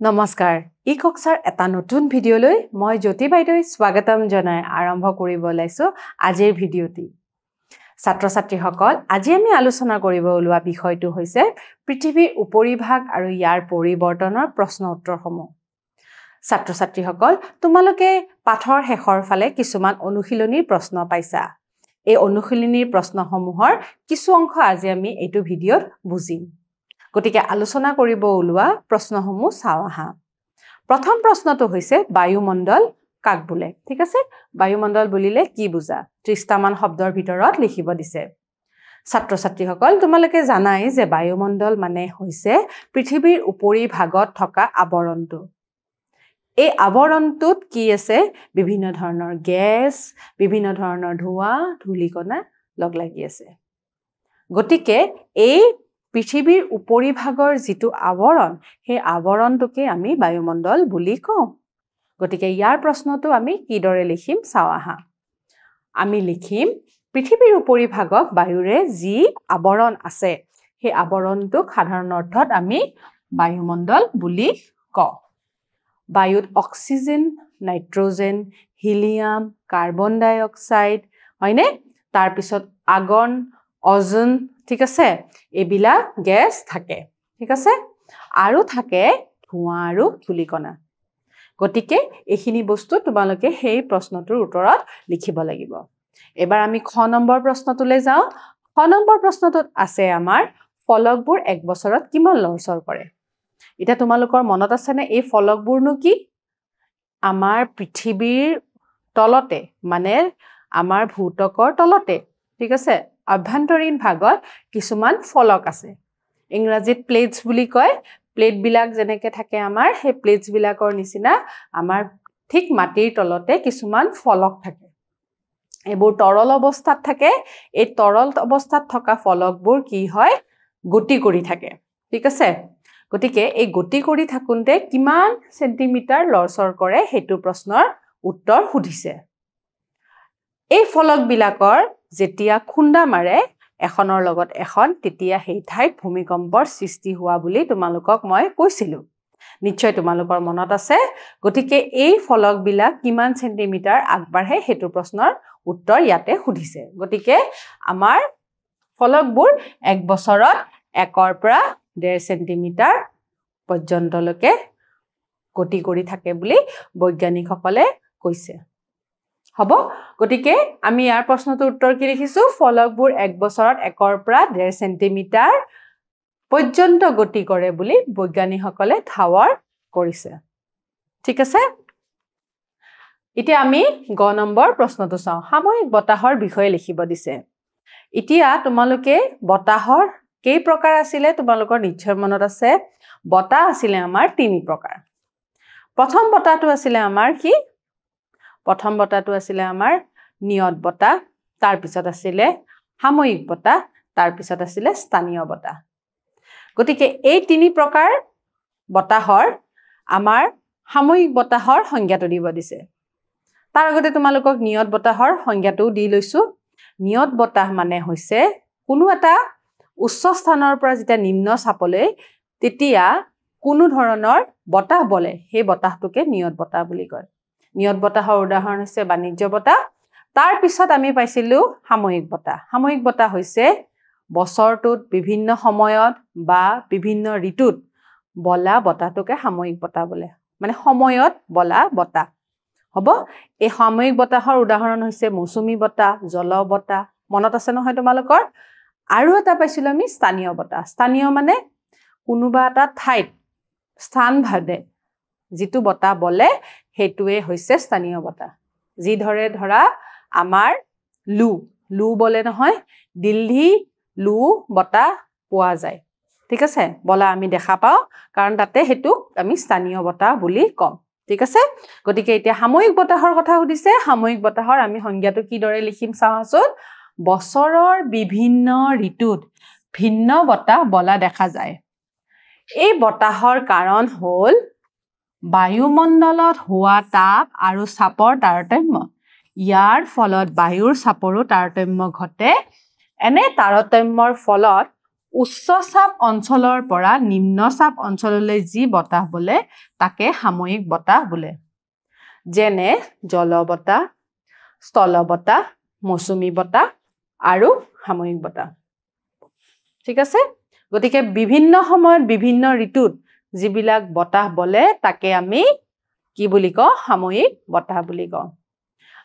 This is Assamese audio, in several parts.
নমস্কাৰ ইকক্সাৰ এটা নতুন ভিডিঅলৈ মই জ্যোতি বাইদেউ স্বাগতম জনাই আৰম্ভ কৰিব লাইছো আজিৰ ভিডিঅটি ছাত্ৰ-ছাত্ৰীসকল আজি আমি আলোচনা কৰিব ওলোৱা বিষয়টো হৈছে পৃথিৱীৰ উপৰিভাগ আৰু ইয়াৰ পৰিৱৰ্তনৰ প্ৰশ্ন উত্তৰসমূহ ছাত্ৰ-ছাত্ৰীসকল তোমালোকে পাঠৰ শেষৰ ফালে কিছুমান অনুশীলনীৰ প্ৰশ্ন পাইছা এই অনুশীলনীৰ প্ৰশ্নসমূহৰ কিছু অংশ আজি আমি এইটো ভিডিঅত বুজিম গতিকে আলোচনা কৰিব ওলোৱা প্ৰশ্নসমূহ চাও আহা প্ৰথম প্ৰশ্নটো হৈছে বায়ুমণ্ডল কাক বোলে ঠিক আছে বায়ুমণ্ডল বুলিলে কি বুজা 30টা মান শব্দৰ ভিতৰত লিখিব দিছে ছাত্ৰ-ছাত্ৰীসকল তোমালোকে জানাই যে বায়ুমণ্ডল মানে হৈছে পৃথিৱীৰ উপৰি ভাগত থকা আৱৰণটো এই আৱৰণটোত কি আছে বিভিন্ন ধৰণৰ গ্যাস বিভিন্ন ধৰণৰ ধোঁৱা ধূলিকণা লগ লাগি আছে গতিকে এই পৃথিৱীৰ উপৰিভাগৰ যিটো আৱৰণ সেই আৱৰণটোকে আমি বায়ুমণ্ডল বুলি কওঁ গতিকে ইয়াৰ প্ৰশ্নটো আমি কিদৰে লিখিম চাও আহা আমি লিখিম পৃথিৱীৰ উপৰিভাগক বায়ুৰে যি আৱৰণ আছে সেই আৱৰণটোক সাধাৰণ অৰ্থত আমি বায়ুমণ্ডল বুলি কওঁ বায়ুত অক্সিজেন নাইট্ৰজেন হিলিয়াম কাৰ্বন ডাই অক্সাইড হয়নে তাৰ পিছত আগন অজন ঠিক আছে এবিলা গ্যাস থাকে ঠিক আছে আৰু থাকে ধোঁৱা আৰু ধূলিকণা গতিকে এইখিনি বস্তু তোমালোকে সেই প্ৰশ্নটোৰ উত্তৰত লিখিব লাগিব এবাৰ আমি খ নম্বৰ প্ৰশ্নটোলৈ যাওঁ খ নম্বৰ প্ৰশ্নটোত আছে আমাৰ ফলকবোৰ এক বছৰত কিমান লৰচৰ কৰে এটা তোমালোকৰ মনত আছে নে এই ফলকবোৰনো কি আমাৰ পৃথিৱীৰ তলতে মানে আমাৰ ভূতকৰ তলতে ঠিক আছে অভ্যন্তৰীণ ভাগত কিছুমান ফলক আছে ইংৰাজীত প্লেটস বুলি কয় প্লেট বিলাক যেনেকে থাকে আমাৰ সেই প্লেটস বিলাকৰ নিচিনা আমাৰ ঠিক মাটিৰ তলতে কিছুমান ফলক থাকে এবোৰ তৰল অৱস্থাত থাকে এই তৰল অৱস্থাত থকা ফলকবোৰ কি হয় গতি কৰি থাকে ঠিক আছে গতিকে এই গতি কৰি থাকুনতে কিমান সেন্টিমিটাৰ লৰচৰ কৰে হেতু প্ৰশ্নৰ উত্তৰ সুধিছে এই ফলক বিলাকৰ যেতিয়া খুন্দা মাৰে এখনৰ লগত এখন তেতিয়া সেই ঠাইত ভূমিকম্পৰ সৃষ্টি হোৱা বুলি তোমালোকক মই কৈছিলো নিশ্চয় তোমালোকৰ মনত আছে গতিকে এই ফলক বিলাক কিমান সেন্টিমিটাৰ আগবাঢ়ে হেতু প্ৰশ্নৰ উত্তৰ ইয়াতে সুধিছে গতিকে আমাৰ ফলকবোৰ এক বছৰত 1 পৰা 1.5 সেন্টিমিটাৰ পৰ্যন্তলৈকে গতি কৰি থাকে বুলি বৈজ্ঞানিকসকলে কৈছে হ'ব গতিকে আমি ইয়াৰ প্ৰশ্নটোৰ উত্তৰ কি লিখিছো ফলকবোৰ এক বছৰত 1 পৰা 1.5 সেন্টিমিটাৰ পৰ্যন্ত গতি কৰে বুলি বৈজ্ঞানিকসকলে ঠাৱৰ কৰিছে ঠিক আছে এতিয়া আমি গ নম্বৰ প্ৰশ্নটো চাওঁ সাময়িক বতাহৰ বিষয়ে লিখিব দিছে এতিয়া তোমালোকে বতাহৰ কেই প্ৰকাৰ আছিল তোমালোকৰ নিশ্চয় মনত আছে বতাহ আছিল আমাৰ 3 প্ৰকাৰ প্ৰথম বতাহটো আছিল আমাৰ কি প্ৰথম বতাহটো আছিল আমাৰ নিয়ত বতাহ তাৰ পিছত আছিল সাময়িক বতাহ তাৰ পিছত আছিল স্থানীয় বতাহ গতিকে এই 3 প্ৰকাৰ বতাহৰ আমাৰ সাময়িক বতাহৰ সংজ্ঞাটো দিব দিছে তাৰ আগতে তোমালোকক নিয়ত বতাহৰ সংজ্ঞাটো দি লৈছো নিয়ত বতাহ মানে হৈছে কোনো এটা উচ্চ স্থানৰ পৰা যেতিয়া নিম্ন চাপলৈ তেতিয়া কোনো ধৰণৰ বতাহ বলে সেই বতাহটোকে নিয়ত বতাহ বুলি কয় নিয়ত বতাহৰ উদাহৰণ হৈছে বাণিজ্য বতাহ তাৰ পিছত আমি পাইছিলো সাময়িক বতাহ হৈছে বছৰটোত বিভিন্ন সময়ত বা বিভিন্ন ঋতুত বলা বতাহটোকে সাময়িক বতাহ বোলে মানে সময়ত বলা বতাহ হ'ব এই সাময়িক বতাহৰ উদাহৰণ হৈছে মৌচুমী বতাহ জল বতাহ মনত আছে নহয় তোমালোকৰ আৰু এটা পাইছিলো আমি স্থানীয় মানে কোনোবা এটা ঠাইত স্থান ভাবে যিটো বতাহ বলে হেতুৱে হৈছে স্থানীয় বতাহ যি ধৰা আমাৰ লু বলে নহয় দিল্লী লু বতাহ পোৱা যায় ঠিক আছে বলা আমি দেখা পাও কাৰণ তাতে হেতু আমি স্থানীয় বতাহ বুলি কম ঠিক আছে গতিকে এতিয়া সাময়িক বতাহৰ কথা সুধিছে সাময়িক বতাহৰ আমি সংজ্ঞাটো কি দৰে লিখিম চাওঁচোন বছৰৰ বিভিন্ন ঋতুত ভিন্ন বতাহ বলা দেখা যায় এই বতাহৰ কাৰণ হ'ল বায়ুমণ্ডলত হোৱা তাপ আৰু চাপৰ তাৰতম্য ইয়াৰ ফলত বায়ুৰ চাপৰো তাৰতম্য ঘটে এনে তাৰতম্যৰ ফলত উচ্চ চাপ অঞ্চলৰ পৰা নিম্ন চাপ অঞ্চললৈ যি বতাহ বলে তাকে সাময়িক বতাহ বোলে যেনে জল বতাহ স্থল বতাহ মৌচুমী বতাহ আৰু সাময়িক বতাহ ঠিক আছে গতিকে বিভিন্ন সময়ত বিভিন্ন ঋতুত যিবিলাক বতাহ বলে তাকে আমি কি বুলি কওঁ সাময়িক বতাহ বুলি কওঁ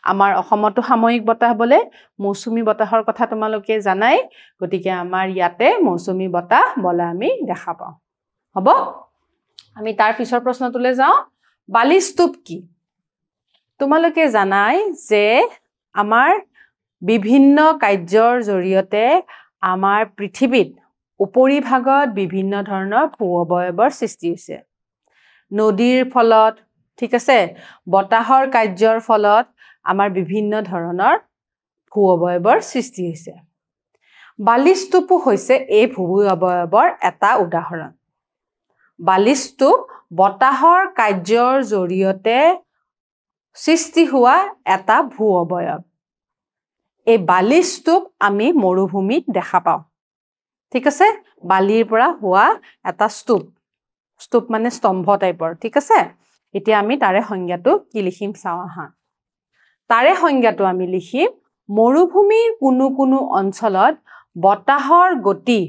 আমাৰ অসমতো সাময়িক বতাহ বলে মৌচুমী বতাহৰ কথা তোমালোকে জানাই গতিকে আমাৰ ইয়াতে মৌচুমী বতাহ বলা আমি দেখা পাওঁ হ'ব আমি তাৰ পিছৰ প্ৰশ্নটোলৈ যাওঁ বালিস্তূপ কি তোমালোকে জানাই যে আমাৰ বিভিন্ন কাৰ্যৰ জৰিয়তে আমাৰ পৃথিৱীত উপৰি ভাগত বিভিন্ন ধৰণৰ ভূ অৱয়ৱৰ সৃষ্টি হৈছে নদীৰ ফলত ঠিক আছে বতাহৰ কাৰ্যৰ ফলত আমাৰ বিভিন্ন ধৰণৰ ভূ অৱয়ৱৰ সৃষ্টি হৈছে বালিস্তূপো হৈছে এই ভূ অৱয়ৱৰ এটা উদাহৰণ বালিস্তূপ বতাহৰ কাৰ্যৰ জৰিয়তে সৃষ্টি হোৱা এটা ভূ অৱয়ৱ এই বালিস্তূপ আমি মৰুভূমিত দেখা পাওঁ ঠিক আছে বালিৰ পৰা হোৱা এটা স্তূপ মানে স্তম্ভ টাইপৰ ঠিক আছে এতিয়া আমি তাৰে সংজ্ঞাটো কি লিখিম চাওঁ আহা তাৰে সংজ্ঞাটো আমি লিখিম মৰুভূমিৰ কোনো অঞ্চলত বতাহৰ গতি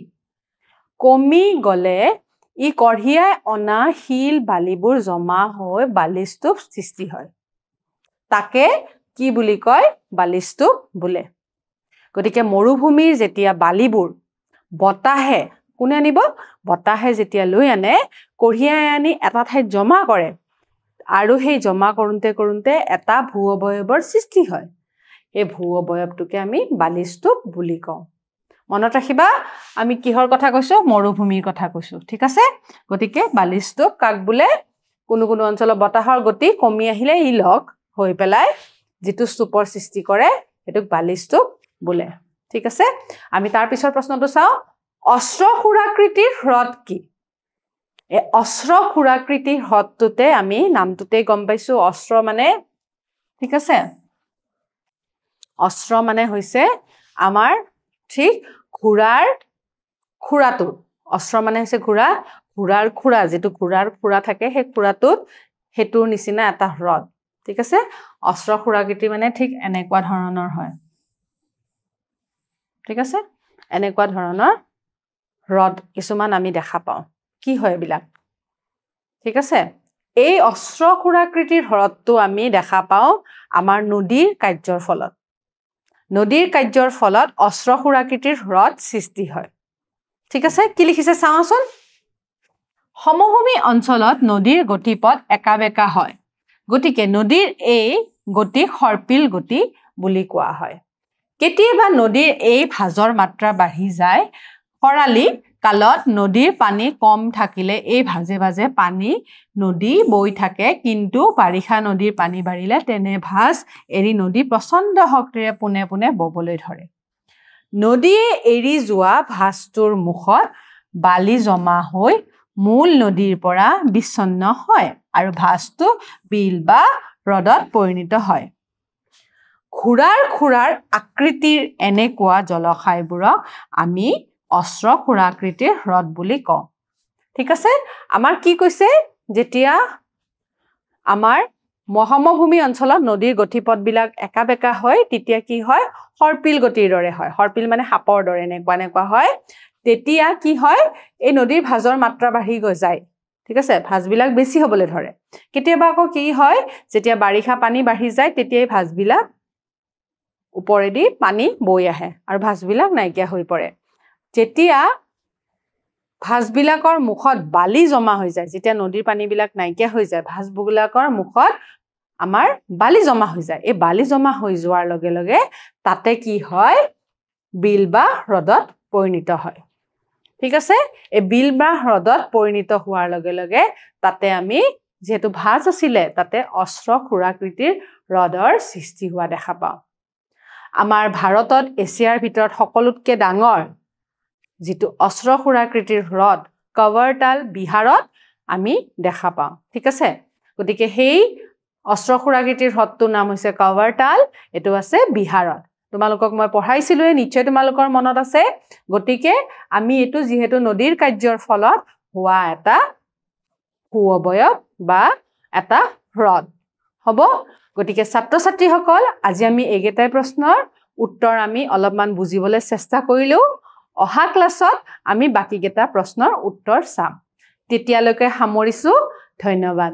কমি গলে ই কঢ়িয়াই অনা শিল বালিবোৰ জমা হৈ বালিস্তূপ সৃষ্টি হয় তাকে কি বুলি কয় বালিস্তূপ বোলে গতিকে মৰুভূমিৰ যেতিয়া বালিবোৰ বতাহে কোনে আনিব বতাহে যেতিয়া লৈ আনে কঢ়িয়াই আনি এটা ঠাইত জমা কৰে আৰু সেই জমা কৰোঁতে এটা ভূ অৱয়ৱৰ সৃষ্টি হয় এই ভূ অৱয়ৱটোকে আমি বালিস্তূপ বুলি কওঁ মনত ৰাখিবা আমি কিহৰ কথা কৈছো মৰুভূমিৰ কথা কৈছো ঠিক আছে গতিকে বালিস্তূপ কাক বোলে কোনো অঞ্চলত বতাহৰ গতি কমি আহিলে ই লগ হৈ পেলাই যেটো স্তূপৰ সৃষ্টি কৰে এটোক বালিস্তূপ বোলে ঠিক আছে আমি তাৰ পিছৰ প্ৰশ্নটো চাওঁ অস্ত্ৰসুৰাকৃতিৰ হ্ৰদ কি এই অস্ত্ৰসুৰাকৃতিৰ হ্ৰদটোতে আমি নামটোতে গম পাইছো অস্ত্ৰ মানে ঠিক আছে অস্ত্ৰ মানে হৈছে আমাৰ ঠিক ঘোঁৰাৰ খুৰাটো অস্ত্ৰ মানে হৈছে ঘোঁৰাৰ খুৰা যেটো ঘোঁৰাৰ খুৰা থাকে সেই খুৰাটোত হেতুৰ নিচিনা এটা হ্ৰদ ঠিক আছে অস্ত্ৰসুৰাকৃতি মানে ঠিক এনেকুৱা ধৰণৰ হয় ঠিক আছে এনেকুৱা ধৰণৰ হ্ৰদ কিছুমান আমি দেখা পাওঁ কি হয় এবিলাক ঠিক আছে এই অস্ত্ৰসুৰাকৃতিৰ হ্ৰদটো আমি দেখা পাওঁ আমাৰ নদীৰ কাৰ্যৰ ফলত অস্ত্ৰসুৰাকৃতিৰ হ্ৰদ সৃষ্টি হয় ঠিক আছে কি লিখিছে চাওঁচোন সমভূমি অঞ্চলত নদীৰ গতিপথ একাবেকা হয় গতিকে নদীৰ এই গতিক সৰ্পিল গতি বুলি কোৱা হয় কেতিয়াবা নদীৰ এই ভাজৰ মাত্ৰা বাঢ়ি যায় খৰালি কালত নদীৰ পানী কম থাকিলে এই ভাজে পানী নদী বৈ থাকে কিন্তু বাৰিষা নদীৰ পানী বাঢ়িলে তেনে ভাজ এৰি নদী প্ৰচণ্ড শক্তিৰে পুনে ববলৈ ধৰে নদীয়ে এৰি যোৱা ভাজটোৰ মুখত বালি জমা হৈ মূল নদীৰ পৰা বিচ্ছন্ন হয় আৰু ভাজটো বিল বা হ্ৰদত পৰিণত হয় ঘোঁৰাৰ খুৰাৰ আকৃতিৰ এনেকুৱা জলাশয়বোৰক আমি অস্ত্ৰসুৰাকৃতিৰ হ্ৰদ বুলি কওঁ ঠিক আছে আমাৰ কি কৈছে যেতিয়া আমাৰ মহামভূমি অঞ্চলত নদীৰ গতিপথবিলাক একাবেকা হয় তেতিয়া কি হয় সৰ্পিল গতিৰ দৰে হয় সৰ্পিল মানে সাপৰ দৰে এনেকুৱা হয় তেতিয়া কি হয় এই নদীৰ ভাজৰ মাত্ৰা বাঢ়ি গৈ যায় ঠিক আছে ভাজবিলাক বেছি হ'বলৈ ধৰে কেতিয়াবা আকৌ কি হয় যেতিয়া বাৰিষা পানী বাঢ়ি যায় তেতিয়া এই ভাজবিলাক ওপৰেদি পানী বৈ আহে আৰু ভাজবিলাক নাইকিয়া হৈ পৰে যেতিয়া ভাজবিলাকৰ মুখত বালি জমা হৈ যায় যেতিয়া নদীৰ পানীবিলাক নাইকিয়া হৈ যায় ভাজবিলাকৰ মুখত আমাৰ বালি জমা হৈ যায় এই বালি জমা হৈ যোৱাৰ লগে লগে তাতে কি হয় বিল বা হ্ৰদত পৰিণত হয় ঠিক আছে এই বিল বা হ্ৰদত পৰিণত হোৱাৰ লগে লগে তাতে আমি যেহেতু ভাজ আছিলে তাতে অস্ত্ৰসুৰাকৃতিৰ হ্ৰদৰ সৃষ্টি হোৱা দেখা পাওঁ আমাৰ ভাৰতত এছিয়াৰ ভিতৰত সকলোতকৈ ডাঙৰ যেটো অস্ত্ৰসুৰাকৃতিৰ হ্ৰদ কৱৰতাল বিহাৰত আমি দেখা পাওঁ ঠিক আছে গতিকে সেই অস্ত্ৰসুৰাকৃতিৰ হ্ৰদটোৰ নাম হৈছে কৱৰতাল এটো আছে বিহাৰত তোমালোকক মই পঢ়াইছিলোৱে নিশ্চয় তোমালোকৰ মনত আছে গতিকে আমি এটো যেহেতু নদীৰ কাৰ্যৰ ফলত হোৱা এটা অৱয়ব বা এটা হ্ৰদ হ'ব গতিকে ছাত্ৰ ছাত্ৰীসকল আজি আমি এইকেইটাই প্ৰশ্নৰ উত্তৰ আমি অলপমান বুজিবলৈ চেষ্টা কৰিলো অহা ক্লাছত আমি বাকিকেইটা প্ৰশ্নৰ উত্তৰ চাম তেতিয়ালৈকে সামৰিছো ধন্যবাদ